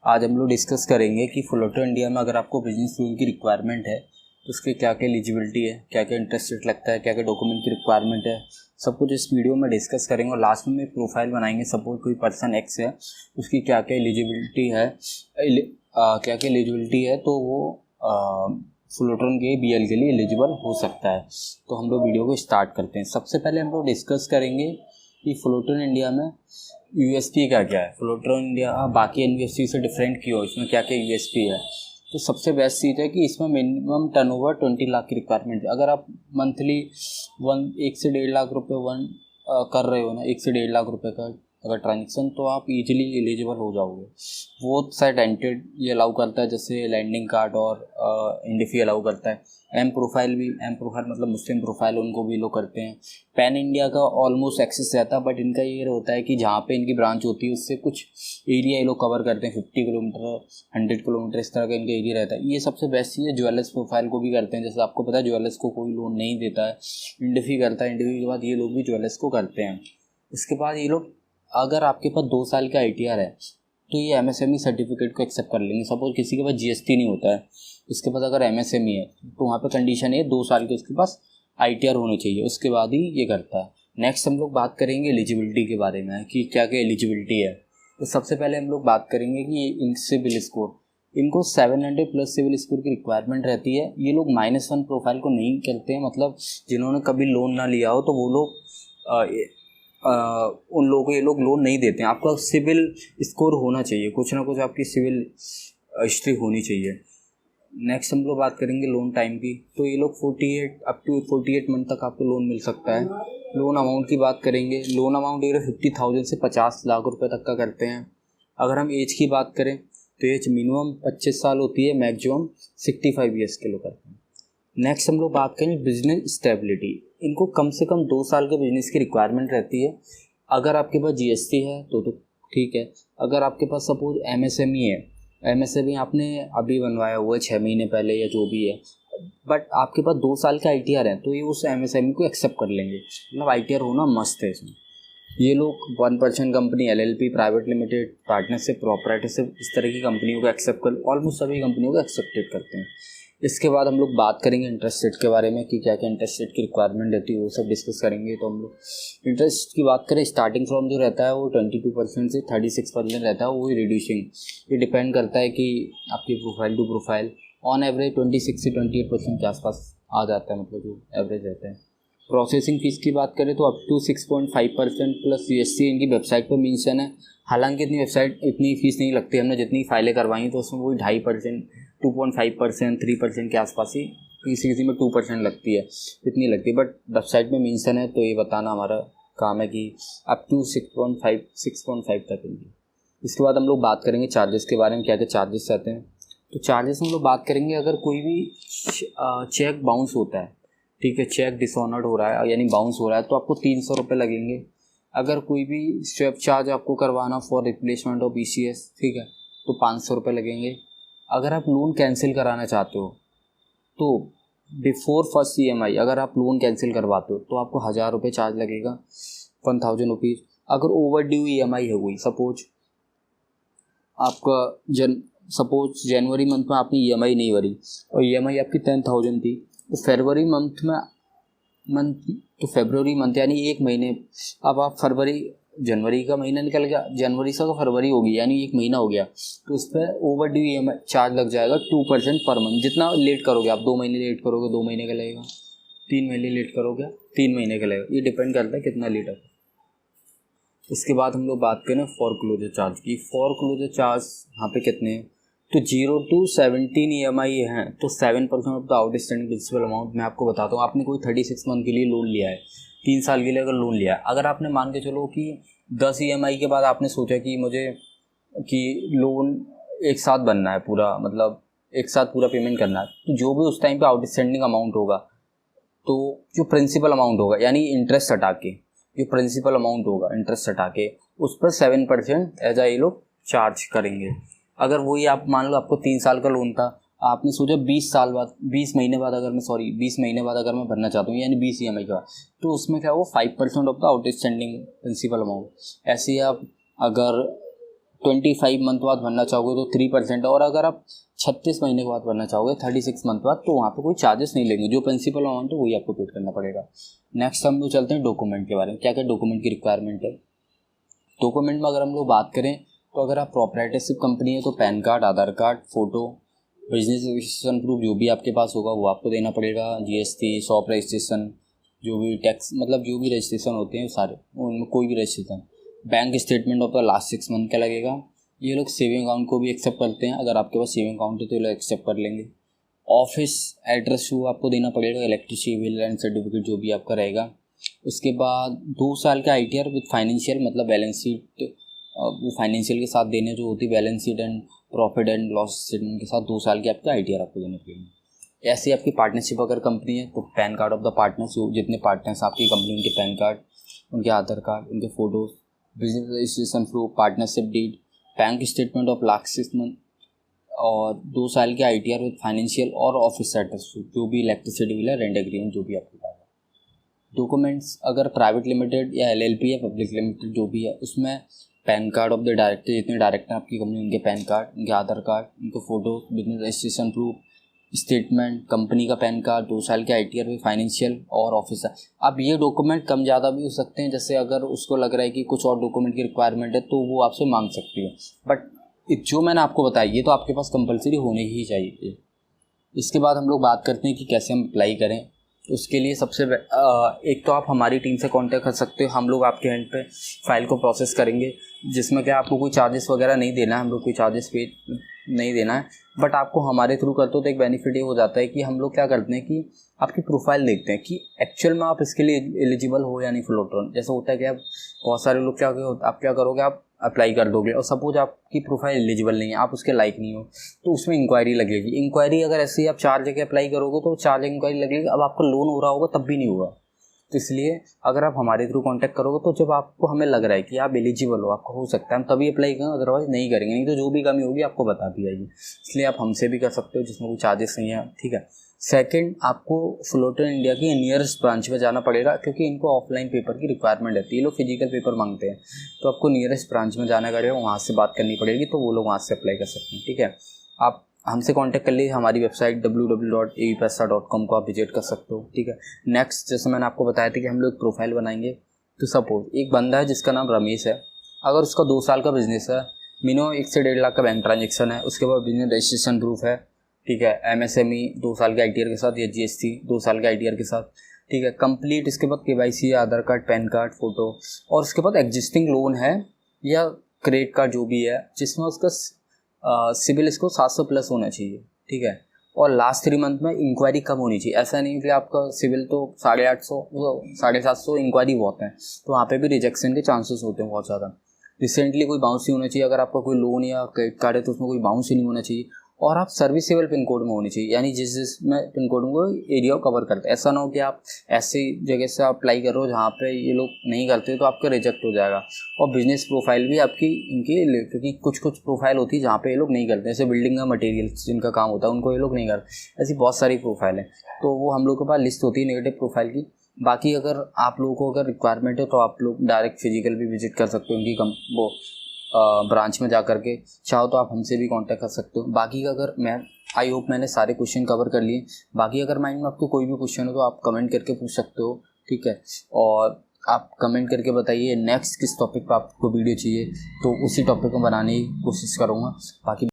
आज हम लोग डिस्कस करेंगे कि फ्लोटर इंडिया में अगर आपको बिजनेस लोन की रिक्वायरमेंट है तो उसके क्या क्या एलिजिबिलिटी है, क्या क्या इंटरेस्ट रेट लगता है, क्या क्या डॉक्यूमेंट की रिक्वायरमेंट है, सब कुछ इस वीडियो में डिस्कस करेंगे। और लास्ट में एक प्रोफाइल बनाएंगे। सपोज कोई पर्सन एक्स है, उसकी क्या क्या एलिजिबिलिटी है, तो वो फ्लोटर के BL के लिए एलिजिबल हो सकता है। तो हम लोग वीडियो को स्टार्ट करते हैं। सबसे पहले हम लोग डिस्कस करेंगे कि फ्लोटर इंडिया में USP क्या क्या है। फ्लोटर इंडिया बाकी NBFC से डिफरेंट क्यों, इसमें क्या क्या USP है। तो सबसे बेस्ट चीज़ है कि इसमें मिनिमम टर्नओवर 20 लाख की रिक्वायरमेंट है। अगर आप मंथली 1 से 1.5 लाख रुपये कर रहे हो ना, 1 से 1.5 लाख रुपये का अगर ट्रांजेक्शन, तो आप इजीली एलिजिबल हो जाओगे। वो साइड एंटेड ये अलाउ करता है, जैसे लैंडिंग कार्ड और इंडिफी अलाउ करता है। एम प्रोफाइल मतलब मुस्लिम प्रोफाइल, उनको भी लोग करते हैं। पैन इंडिया का ऑलमोस्ट एक्सेस रहता है, बट इनका ये होता है कि जहाँ पे इनकी ब्रांच होती है उससे कुछ एरिया ये लोग कवर करते हैं। 50 किलोमीटर 100 किलोमीटर इस तरह का इनका एरिया रहता है। ये सबसे बेस्ट चीज़ है। ज्वेलर्स प्रोफाइल को भी करते हैं, जैसे आपको पता है ज्वेलर्स को कोई लोन नहीं देता है, इंडिफी करता है। इंडिफी के बाद ये लोग भी ज्वेलर्स को करते हैं। इसके बाद ये लोग, अगर आपके पास 2 साल का ITR है तो ये MSME सर्टिफिकेट को एक्सेप्ट कर लेंगे। सपोज किसी के पास GST नहीं होता है, इसके पास अगर MSME है तो वहाँ पे कंडीशन है 2 साल के उसके पास ITR होने चाहिए, उसके बाद ही ये करता है। नेक्स्ट हम लोग बात करेंगे एलिजिबिलिटी के बारे में कि क्या क्या एलिजिबिलिटी है। तो सबसे पहले हम लोग बात करेंगे कि इन सिविल स्कोर, इनको 700 प्लस सिविल स्कोर की रिक्वायरमेंट रहती है। ये लोग -1 प्रोफाइल को नहीं करते हैं, मतलब जिन्होंने कभी लोन ना लिया हो तो वो लोग उन लोगों को ये लोग लोन नहीं देते हैं। आपका सिविल स्कोर होना चाहिए, कुछ ना कुछ आपकी सिविल हिस्ट्री होनी चाहिए। नेक्स्ट हम लोग बात करेंगे लोन टाइम की। तो ये लोग 48 मंथ तक आपको लोन मिल सकता है। लोन अमाउंट की बात करेंगे, लोन अमाउंट ये 50,000 से 50 लाख रुपए तक का करते हैं। अगर हम एज की बात करें तो एज मिनिमम 25 साल होती है, मैक्सिमम 65 ईयर्स के लोग करते हैं। नेक्स्ट हम लोग बात करें बिजनेस स्टेबिलिटी। इनको कम से कम 2 साल के बिजनेस की रिक्वायरमेंट रहती है। अगर आपके पास GST है तो ठीक है। अगर आपके पास सपोज MSME है, MSME आपने अभी बनवाया हुआ है 6 महीने पहले या जो भी है, बट आपके पास 2 साल का ITR है, तो ये उस MSME को एक्सेप्ट कर लेंगे। मतलब ITR होना मस्त है इसमें। ये लोग 1% company, LLP, private limited, partnership, proprietorship, इस तरह की कंपनियों को एक्सेप्ट कर, ऑलमोस्ट सभी कंपनियों को एक्सेप्टेड करते हैं। इसके बाद हम लोग बात करेंगे इंटरेस्ट रेट के बारे में कि क्या क्या इंटरेस्ट रेट की रिक्वायरमेंट रहती है, वो सब डिस्कस करेंगे। तो हम लोग इंटरेस्ट की बात करें, स्टार्टिंग फ्रॉम जो रहता है वो 22% से 36% रहता है। वो रिड्यूसिंग, ये डिपेंड करता है कि आपकी profile to profile. On average 26 से 28% के आसपास आ जाता है, मतलब जो एवरेज रहता है। प्रोसेसिंग फ़ीस की बात करें तो अप टू 6.5% प्लस GST इनकी वेबसाइट पर मेंशन है। हालांकि इतनी फ़ीस नहीं लगती, हमने जितनी फाइलें करवाई तो उसमें वही 2.5%, 2.5%, 3% के आसपास ही, किसी में 2% लगती है, इतनी लगती है। बट वेबसाइट में मेंशन है तो ये बताना हमारा काम है कि अप टू 6.5 तक इनकी। इसके बाद हम लोग बात करेंगे चार्जेस के बारे में, क्या क्या चार्जेस रहते हैं। तो चार्जेस हम लोग बात करेंगे, अगर कोई भी चेक बाउंस होता है, ठीक है, चेक डिसऑनर्ड हो रहा है यानी बाउंस हो रहा है, तो आपको 300 रुपये लगेंगे। अगर कोई भी स्वेप चार्ज आपको करवाना फॉर रिप्लेसमेंट ऑफ ECS, ठीक है, तो 500 रुपये लगेंगे। अगर आप लोन कैंसिल कराना चाहते हो तो बिफोर फर्स्ट EMI अगर आप लोन कैंसिल करवाते हो तो आपको 1000 रुपये चार्ज लगेगा, 1000 रुपीज़। अगर ओवर ड्यू EMI है कोई, सपोज आपका सपोज जनवरी मंथ में आपने EMI नहीं भरी और EMI आपकी 10,000 थी, तो फरवरी मंथ यानी 1 महीने, अब आप जनवरी का महीना निकल गया, जनवरी से फरवरी होगी यानी 1 महीना हो गया, तो उस पर ओवर ड्यू EMI चार्ज लग जाएगा 2% पर मंथ। जितना लेट करोगे आप, 2 महीने लेट करोगे 2 महीने का लगेगा, 3 महीने लेट करोगे 3 महीने का लगेगा, ये डिपेंड करता है कितना लेट है। इसके बाद हम लोग बात करें फोरक्लोजर चार्ज की। फोरक्लोजर चार्ज यहाँ पे कितने हैं, तो 0 to 17 EMI हैं तो 7% of the outstanding principal amount. मैं आपको बताता हूँ, आपने कोई 36 मंथ के लिए लोन लिया है, 3 साल के लिए अगर लोन लिया है, अगर आपने मान के चलो कि 10 EMI के बाद आपने सोचा कि मुझे लोन एक साथ बनना है पूरा, मतलब एक साथ पूरा पेमेंट करना है, तो जो भी उस टाइम पे आउटस्टैंडिंग अमाउंट होगा, तो जो प्रिंसिपल अमाउंट होगा यानी इंटरेस्ट हटा के, जो प्रिंसिपल अमाउंट होगा इंटरेस्ट हटा के, उस पर 7% एज ये लोग चार्ज करेंगे। अगर वही आप मान लो आपको 3 साल का लोन था, आपने सोचा 20 महीने बाद अगर मैं भरना चाहता हूँ यानी 20 EMI का, तो उसमें क्या हो 5% of the outstanding principal amount. ऐसे ही आप अगर 25 मंथ बाद भरना चाहोगे तो 3%, और अगर आप 36 महीने के बाद भरना चाहोगे 36 मंथ बाद, तो वहाँ पे कोई चार्जेस नहीं लेंगे, जो प्रिंसिपल अमाउंट है वही आपको पेड करना पड़ेगा। नेक्स्ट हम लोग चलते हैं डॉक्यूमेंट के बारे में, क्या क्या डॉक्यूमेंट की रिक्वायरमेंट है। डॉक्यूमेंट में अगर हम लोग बात करें तो अगर आप प्रोप्राइटरशिप कंपनी है तो PAN card, Aadhaar card, photo, business registration proof जो भी आपके पास होगा वो आपको देना पड़ेगा, GST, शॉप रजिस्ट्रेशन, जो भी टैक्स मतलब जो भी रजिस्ट्रेशन होते हैं सारे, उनमें कोई भी registration, bank statement of the last 6 month का लगेगा। ये लोग सेविंग अकाउंट को भी एक्सेप्ट करते हैं, अगर आपके पास सेविंग अकाउंट है तो ये लोग एक्सेप्ट कर लेंगे। ऑफिस एड्रेस वो आपको देना पड़ेगा, इलेक्ट्रिसिटी बिल एंड सर्टिफिकेट जो भी आपका रहेगा। उसके बाद 2 साल का ITR विद फाइनेंशियल, मतलब बैलेंस शीट, वो फाइनेंशियल के साथ देने जो होती है, balance sheet and profit and loss statement के साथ 2 साल की आपका ITR आपको देने पड़ेगी। ऐसे आपकी पार्टनरशिप अगर कंपनी है तो PAN card of the partners, जितने पार्टनर्स आपकी कंपनी, उनके पैन कार्ड, उनके आधार कार्ड, उनके photos, business registration proof, partnership deed, bank statement of last 6 month, और 2 साल के ITR विद फाइनेंशियल और ऑफिस एड्रेस जो भी इलेक्ट्रिसिटी बिल है, रेंट एग्रीमेंट जो भी आपके पास है। डॉक्यूमेंट्स अगर प्राइवेट लिमिटेड या LLP या पब्लिक लिमिटेड जो भी है, उसमें PAN card of the director, जितने डायरेक्टर आपकी कंपनी, उनके पैन कार्ड, उनके आधार कार्ड, उनके photo, business registration proof, statement, company का पैन कार्ड, 2 साल के ITR विद फाइनेंशियल और ऑफिस। अब ये डॉक्यूमेंट कम ज़्यादा भी हो सकते हैं, जैसे अगर उसको लग रहा है कि कुछ और डॉक्यूमेंट की रिक्वायरमेंट है तो वो आपसे मांग सकती है, बट जो मैंने आपको बताया ये तो आपके पास कंपलसरी होने ही चाहिए। इसके बाद हम लोग बात करते हैं कि कैसे हम अप्लाई करें। उसके लिए सबसे एक तो आप हमारी टीम से कांटेक्ट कर सकते हो, हम लोग आपके एंड पे फाइल को प्रोसेस करेंगे, जिसमें क्या आपको कोई चार्जेस वगैरह नहीं देना है, हम लोग कोई चार्जेस पे नहीं देना है, बट आपको हमारे थ्रू करते हो तो एक बेनिफिट ये हो जाता है कि हम लोग क्या करते हैं कि आपकी प्रोफाइल देखते हैं कि एक्चुअल में आप इसके लिए एलिजिबल हो या नहीं। फ्लोटरन जैसा होता है कि आप बहुत सारे लोग आप क्या करोगे, आप अप्लाई कर दोगे और सपोज आपकी प्रोफाइल एलिजिबल नहीं है, आप उसके लायक नहीं हो, तो उसमें इंक्वायरी लगेगी। इंक्वायरी अगर ऐसे ही आप 4 जगह अप्लाई करोगे तो 4 जगह इंक्वायरी लगेगी, अब आपका लोन हो रहा होगा तब भी नहीं होगा। तो इसलिए अगर आप हमारे थ्रू कांटेक्ट करोगे तो जब आपको हमें लग रहा है कि आप एलिजिबल हो, आपको हो सकता है, हम तभी अप्लाई करें, अदरवाइज नहीं करेंगे, नहीं तो जो भी कमी होगी आपको बता दी जाएगी। इसलिए आप हमसे भी कर सकते हो, जिसमें कोई चार्जेस नहीं है, ठीक है। सेकंड, आपको फ्लोटर इंडिया की नियरेस्ट ब्रांच में जाना पड़ेगा, क्योंकि इनको ऑफलाइन पेपर की रिक्वायरमेंट रहती है, ये लोग फिजिकल पेपर मांगते हैं, तो आपको नियरेस्ट ब्रांच में जाना पड़ेगा, वहाँ से बात करनी पड़ेगी, तो वो लोग वहाँ से अप्लाई कर सकते हैं, ठीक है। आप हमसे कांटेक्ट कर लीजिए, हमारी वेबसाइट www.avpaisa.com को आप विजिट कर सकते हो, ठीक है। नेक्स्ट, जैसे मैंने आपको बताया था कि हम लोग प्रोफाइल बनाएंगे, तो सपोज एक बंदा है जिसका नाम रमेश है, अगर उसका 2 साल का बिजनेस है, मिनिमम 1 से 1.5 लाख का बैंक ट्रांजेक्शन है, उसके बाद बिजनेस रजिस्ट्रेशन प्रूफ है, ठीक है, MSME 2 साल के ITR के साथ, या GST 2 साल के ITR के साथ, ठीक है, कंप्लीट। इसके बाद KYC, आधार कार्ड, पैन कार्ड, फोटो, और उसके बाद एग्जिस्टिंग लोन है या क्रेडिट कार्ड जो भी है, जिसमें उसका सिबिल स्कोर 700 प्लस होना चाहिए, ठीक है। और लास्ट 3 मंथ में इंक्वायरी कम होनी चाहिए, ऐसा नहीं कि आपका सिबिल तो 850, 750, इंक्वायरी बहुत है, तो वहाँ पे भी रिजेक्शन के चांसेस होते हैं बहुत ज़्यादा। रिसेंटली कोई बाउंस नहीं होना चाहिए, अगर आपका कोई लोन या क्रेडिट कार्ड है तो उसमें कोई बाउंस ही नहीं होना चाहिए, और आप सर्विसेबल पिन कोड में होनी चाहिए, यानी जिसमें पिन कोड को एरिया को कवर करते हैं। ऐसा ना हो कि आप ऐसी जगह से आप अप्लाई कर रहे हो जहाँ पे ये लोग नहीं करते, तो आपका रिजेक्ट हो जाएगा। और बिजनेस प्रोफाइल भी आपकी इनकी, क्योंकि कुछ प्रोफाइल होती है जहाँ पे ये लोग नहीं करते, जैसे बिल्डिंग का मटेरियल जिनका काम होता है उनको ये लोग नहीं करते, ऐसी बहुत सारी प्रोफाइल है, तो वो हम लोग के पास लिस्ट होती है नेगेटिव प्रोफाइल की। बाकी अगर आप लोगों को अगर रिक्वायरमेंट है तो आप लोग डायरेक्ट फिजिकल भी विजिट कर सकते हो, उनकी ब्रांच में जा करके, चाहो तो आप हमसे भी कांटेक्ट कर सकते हो। बाकी अगर आई होप मैंने सारे क्वेश्चन कवर कर लिए, बाकी अगर माइंड में आपको कोई भी क्वेश्चन हो तो आप कमेंट करके पूछ सकते हो, ठीक है। और आप कमेंट करके बताइए नेक्स्ट किस टॉपिक पर आपको वीडियो चाहिए, तो उसी टॉपिक को बनाने की कोशिश करूँगा। बाकी